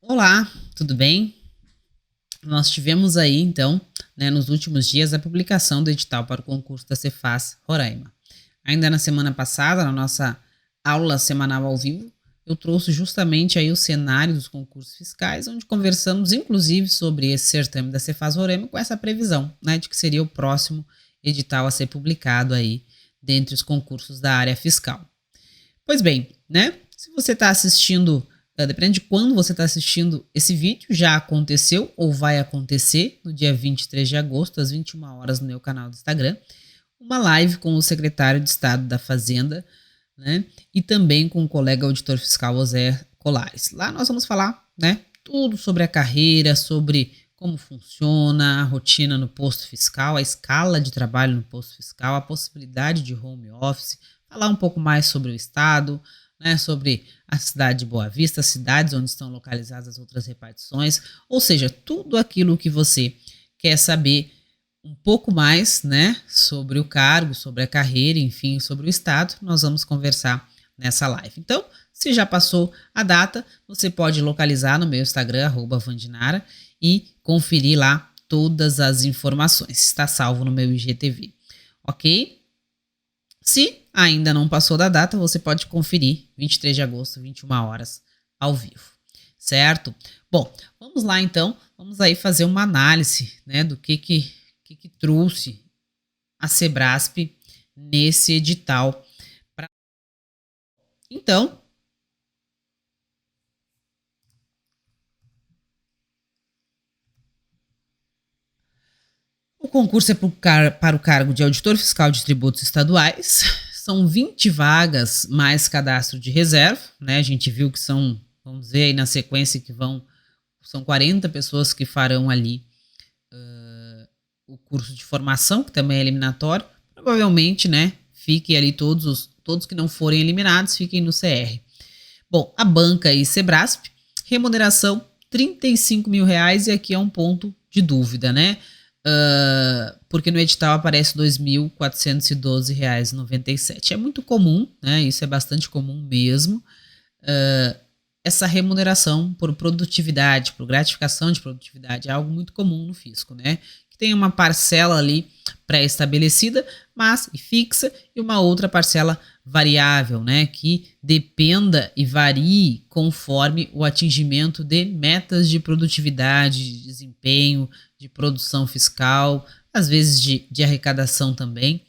Olá, tudo bem? Nós tivemos aí, então, nos últimos dias, a publicação do edital para o concurso da Cefaz Roraima. Ainda na semana passada, na nossa aula semanal ao vivo, eu trouxe justamente aí o cenário dos concursos fiscais, onde conversamos, inclusive, sobre esse certame da Cefaz Roraima, com essa previsão, de que seria o próximo edital a ser publicado aí, dentre os concursos da área fiscal. Pois bem, se você está assistindo, depende de quando você está assistindo esse vídeo, já aconteceu ou vai acontecer no dia 23 de agosto, às 21 horas, no meu canal do Instagram, uma live com o secretário de Estado da Fazenda, e também com o colega auditor fiscal José Colares. Lá nós vamos falar, tudo sobre a carreira, sobre como funciona a rotina no posto fiscal, a escala de trabalho no posto fiscal, a possibilidade de home office, falar um pouco mais sobre o estado, sobre a cidade de Boa Vista, as cidades onde estão localizadas as outras repartições, ou seja, tudo aquilo que você quer saber um pouco mais, sobre o cargo, sobre a carreira, enfim, sobre o estado, nós vamos conversar nessa live. Então, se já passou a data, você pode localizar no meu Instagram, @vandinara, e conferir lá todas as informações. Está salvo no meu IGTV, ok? Se ainda não passou da data, você pode conferir 23 de agosto, 21 horas, ao vivo, certo? Bom, vamos lá então, vamos aí fazer uma análise, do que trouxe a Sebrasp nesse edital. Então, o concurso é para o cargo de auditor fiscal de tributos estaduais. São 20 vagas mais cadastro de reserva, A gente viu que são, vamos ver aí na sequência que são 40 pessoas que farão ali o curso de formação, que também é eliminatório. Provavelmente, fiquem ali todos que não forem eliminados, fiquem no CR. Bom, a banca e Sebrasp, remuneração R$35 mil, e aqui é um ponto de dúvida, porque no edital aparece R$2.412,97. É muito comum, isso é bastante comum mesmo, essa remuneração por produtividade, por gratificação de produtividade, é algo muito comum no fisco, que tem uma parcela ali pré-estabelecida, mas fixa, e uma outra parcela variável, que dependa e varie conforme o atingimento de metas de produtividade, de desempenho, de produção fiscal, às vezes de arrecadação também,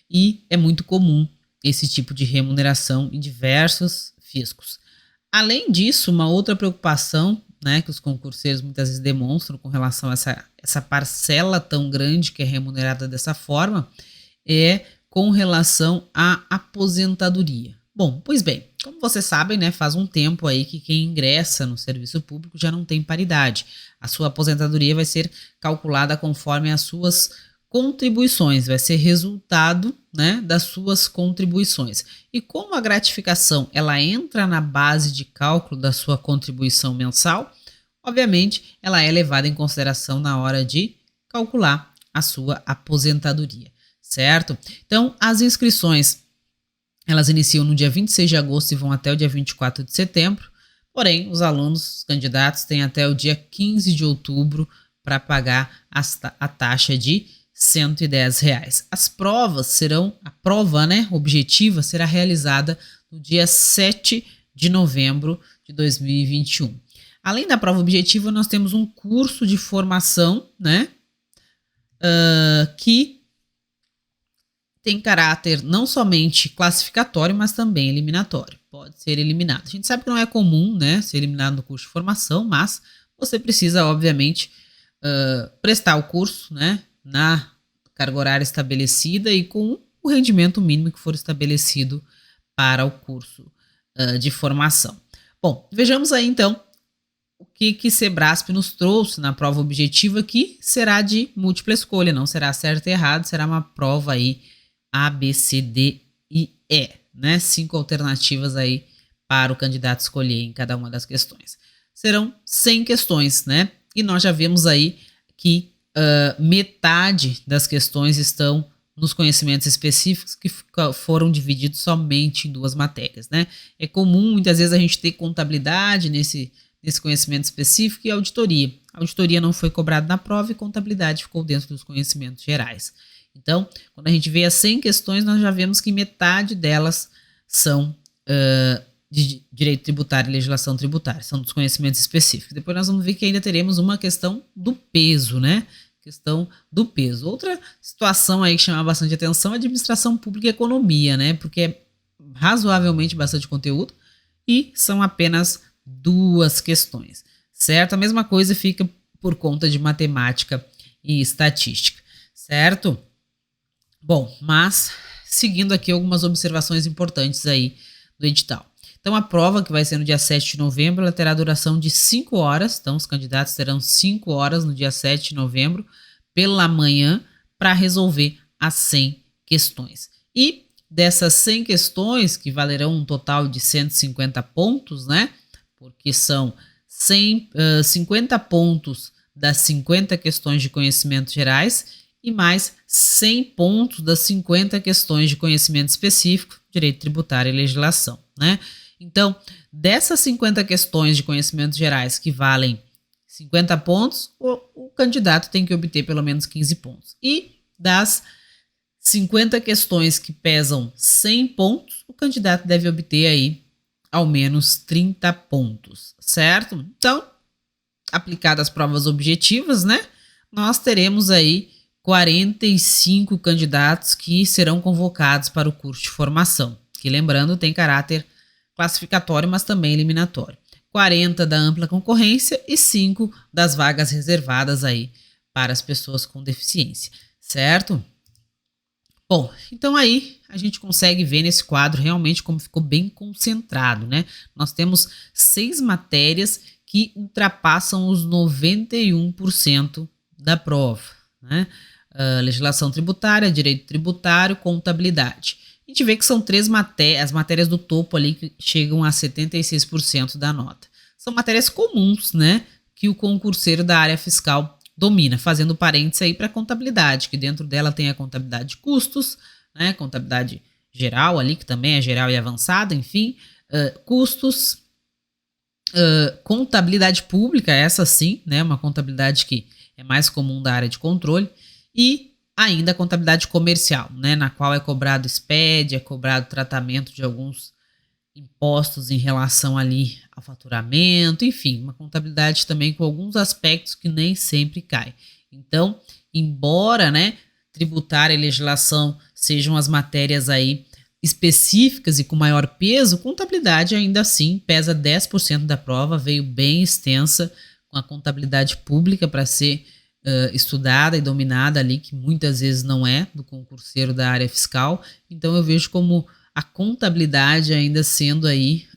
e é muito comum esse tipo de remuneração em diversos fiscos. Além disso, uma outra preocupação, que os concurseiros muitas vezes demonstram com relação a essa parcela tão grande que é remunerada dessa forma, é com relação à aposentadoria. Bom, pois bem, como vocês sabem, faz um tempo aí que quem ingressa no serviço público já não tem paridade. A sua aposentadoria vai ser calculada conforme as suas contribuições, vai ser resultado, das suas contribuições. E como a gratificação ela entra na base de cálculo da sua contribuição mensal, obviamente ela é levada em consideração na hora de calcular a sua aposentadoria, certo? Então, as inscrições elas iniciam no dia 26 de agosto e vão até o dia 24 de setembro, porém, os alunos, os candidatos, têm até o dia 15 de outubro para pagar a taxa de R$110. As provas a prova objetiva será realizada no dia 7 de novembro de 2021. Além da prova objetiva, nós temos um curso de formação, que tem caráter não somente classificatório, mas também eliminatório. Pode ser eliminado. A gente sabe que não é comum, ser eliminado no curso de formação, mas você precisa, obviamente, prestar o curso, na carga horária estabelecida e com o rendimento mínimo que for estabelecido para o curso de formação. Bom, vejamos aí então o que Sebrasp nos trouxe na prova objetiva, que será de múltipla escolha, não será certo e errado, será uma prova aí A, B, C, D e E, 5 alternativas aí para o candidato escolher em cada uma das questões. Serão 100 questões, e nós já vemos aí que metade das questões estão nos conhecimentos específicos que foram divididos somente em 2 matérias, É comum muitas vezes a gente ter contabilidade nesse nesse conhecimento específico, e auditoria. A auditoria não foi cobrada na prova e contabilidade ficou dentro dos conhecimentos gerais. Então, quando a gente vê as 100 questões, nós já vemos que metade delas são de direito tributário e legislação tributária, são dos conhecimentos específicos. Depois nós vamos ver que ainda teremos uma questão do peso, né? Questão do peso. Outra situação aí que chama bastante atenção é administração pública e economia, né? Porque é razoavelmente bastante conteúdo e são apenas 2 questões, certo? A mesma coisa fica por conta de matemática e estatística, certo? Bom, mas seguindo aqui algumas observações importantes aí do edital. Então, a prova, que vai ser no dia 7 de novembro, ela terá duração de 5 horas. Então, os candidatos terão 5 horas no dia 7 de novembro, pela manhã, para resolver as 100 questões. E dessas 100 questões, que valerão um total de 150 pontos, né? Porque são 50 pontos das 50 questões de conhecimentos gerais e mais 100 pontos das 50 questões de conhecimento específico, direito tributário e legislação, né? Então, dessas 50 questões de conhecimentos gerais que valem 50 pontos, o candidato tem que obter pelo menos 15 pontos. E das 50 questões que pesam 100 pontos, o candidato deve obter aí ao menos 30 pontos, certo? Então, aplicadas as provas objetivas, né? Nós teremos aí 45 candidatos que serão convocados para o curso de formação, que, lembrando, tem caráter classificatório, mas também eliminatório. 40 da ampla concorrência e 5 das vagas reservadas aí para as pessoas com deficiência, certo? Bom, então aí a gente consegue ver nesse quadro realmente como ficou bem concentrado, né? Nós temos 6 matérias que ultrapassam os 91% da prova, né? Legislação tributária, direito tributário, contabilidade. A gente vê que são 3 matérias, as matérias do topo ali que chegam a 76% da nota. São matérias comuns, né, que o concurseiro da área fiscal domina, fazendo parênteses aí para a contabilidade, que dentro dela tem a contabilidade de custos, né, contabilidade geral ali, que também é geral e avançada, enfim, custos, contabilidade pública, essa sim, né, uma contabilidade que é mais comum da área de controle, e ainda a contabilidade comercial, né, na qual é cobrado SPED, é cobrado tratamento de alguns impostos em relação ali ao faturamento, enfim, uma contabilidade também com alguns aspectos que nem sempre cai. Então, embora, né, tributária e legislação sejam as matérias aí específicas e com maior peso, contabilidade ainda assim pesa 10% da prova, veio bem extensa, com a contabilidade pública para ser estudada e dominada ali, que muitas vezes não é do concurseiro da área fiscal. Então eu vejo como a contabilidade ainda sendo aí,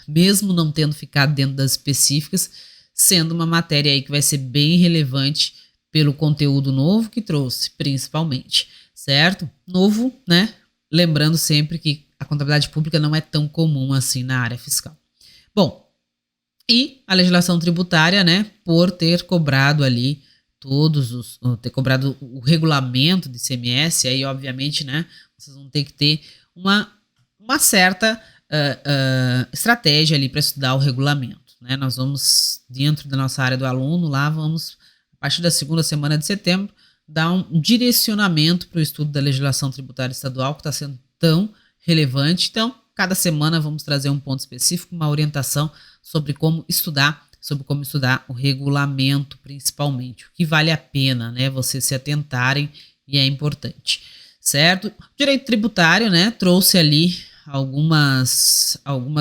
mesmo não tendo ficado dentro das específicas, sendo uma matéria aí que vai ser bem relevante pelo conteúdo novo que trouxe, principalmente, certo? Novo, né? Lembrando sempre que a contabilidade pública não é tão comum assim na área fiscal. Bom, e a legislação tributária, né, por ter cobrado ali ter cobrado o regulamento de ICMS, aí obviamente, né, vocês vão ter que ter uma certa estratégia ali para estudar o regulamento, né? Nós vamos, dentro da nossa área do aluno, lá vamos, a partir da segunda semana de setembro, dar um direcionamento para o estudo da legislação tributária estadual, que está sendo tão relevante. Então, cada semana vamos trazer um ponto específico, uma orientação sobre como estudar o regulamento, principalmente, o que vale a pena, né, vocês se atentarem, e é importante, certo? Direito tributário, né, trouxe ali algumas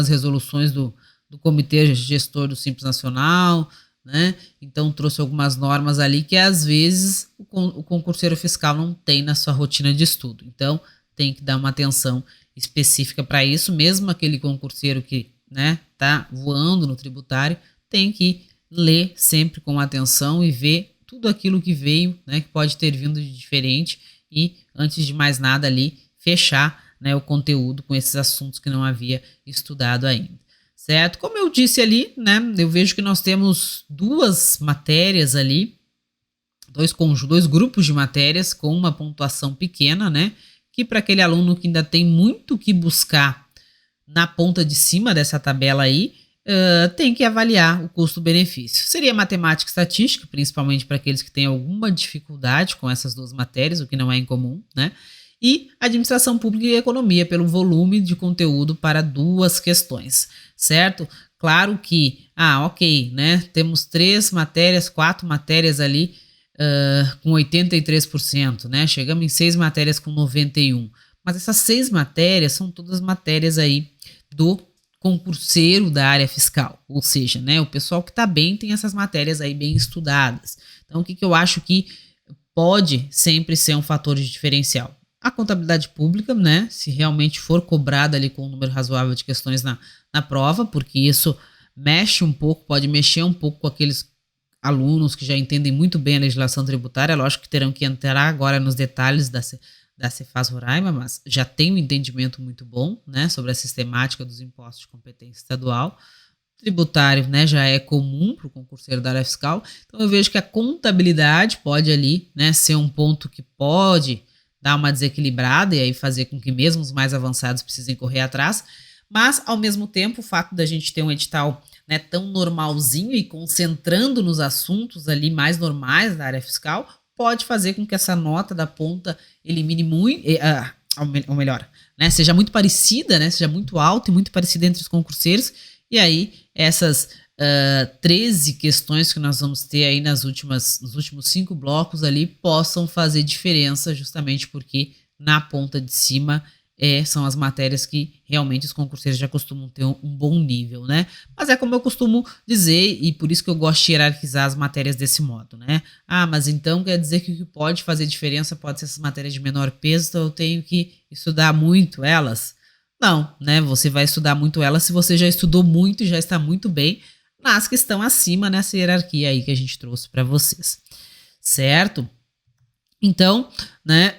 resoluções do Comitê Gestor do Simples Nacional, né, então trouxe algumas normas ali que às vezes o concurseiro fiscal não tem na sua rotina de estudo, então tem que dar uma atenção específica para isso, mesmo aquele concurseiro que, né, tá voando no tributário, tem que ler sempre com atenção e ver tudo aquilo que veio, né, que pode ter vindo de diferente, e antes de mais nada ali fechar, né, o conteúdo com esses assuntos que não havia estudado ainda, certo? Como eu disse ali, né, eu vejo que nós temos 2 matérias ali, dois grupos de matérias com uma pontuação pequena, né, que para aquele aluno que ainda tem muito que buscar na ponta de cima dessa tabela aí, tem que avaliar o custo-benefício. Seria matemática e estatística, principalmente para aqueles que têm alguma dificuldade com essas duas matérias, o que não é incomum, né? E administração pública e economia, pelo volume de conteúdo para duas questões, certo? Claro que, ok, né? Temos 4 matérias ali com 83%, né? Chegamos em 6 matérias com 91%. Mas essas 6 matérias são todas matérias aí do concurseiro da área fiscal, ou seja, né, o pessoal que está bem tem essas matérias aí bem estudadas. Então, o que eu acho que pode sempre ser um fator de diferencial? A contabilidade pública, né, se realmente for cobrada ali com um número razoável de questões na prova, porque isso mexe um pouco, pode mexer um pouco com aqueles alunos que já entendem muito bem a legislação tributária, lógico que terão que entrar agora nos detalhes da Cefaz Roraima, mas já tem um entendimento muito bom, né, sobre a sistemática dos impostos de competência estadual. Tributário, né, já é comum para o concurseiro da área fiscal, então eu vejo que a contabilidade pode ali, né, ser um ponto que pode dar uma desequilibrada e aí fazer com que mesmo os mais avançados precisem correr atrás, mas ao mesmo tempo o fato da gente ter um edital, né, tão normalzinho e concentrando nos assuntos ali mais normais da área fiscal, pode fazer com que essa nota da ponta elimine muito, ou melhor, né, seja muito parecida, né, seja muito alta e muito parecida entre os concurseiros, e aí essas 13 questões que nós vamos ter aí nos últimos 5 blocos ali possam fazer diferença, justamente porque na ponta de cima são as matérias que realmente os concurseiros já costumam ter um bom nível, né? Mas é como eu costumo dizer, e por isso que eu gosto de hierarquizar as matérias desse modo, né? Mas então quer dizer que o que pode fazer diferença pode ser essas matérias de menor peso, então eu tenho que estudar muito elas? Não, né? Você vai estudar muito elas se você já estudou muito e já está muito bem nas que estão acima nessa hierarquia aí que a gente trouxe para vocês, certo? Então, né?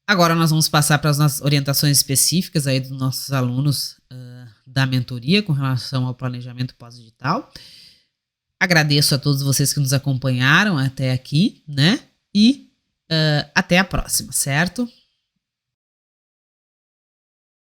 Agora nós vamos passar para as nossas orientações específicas aí dos nossos alunos da mentoria com relação ao planejamento pós-digital. Agradeço a todos vocês que nos acompanharam até aqui, né? E até a próxima, certo?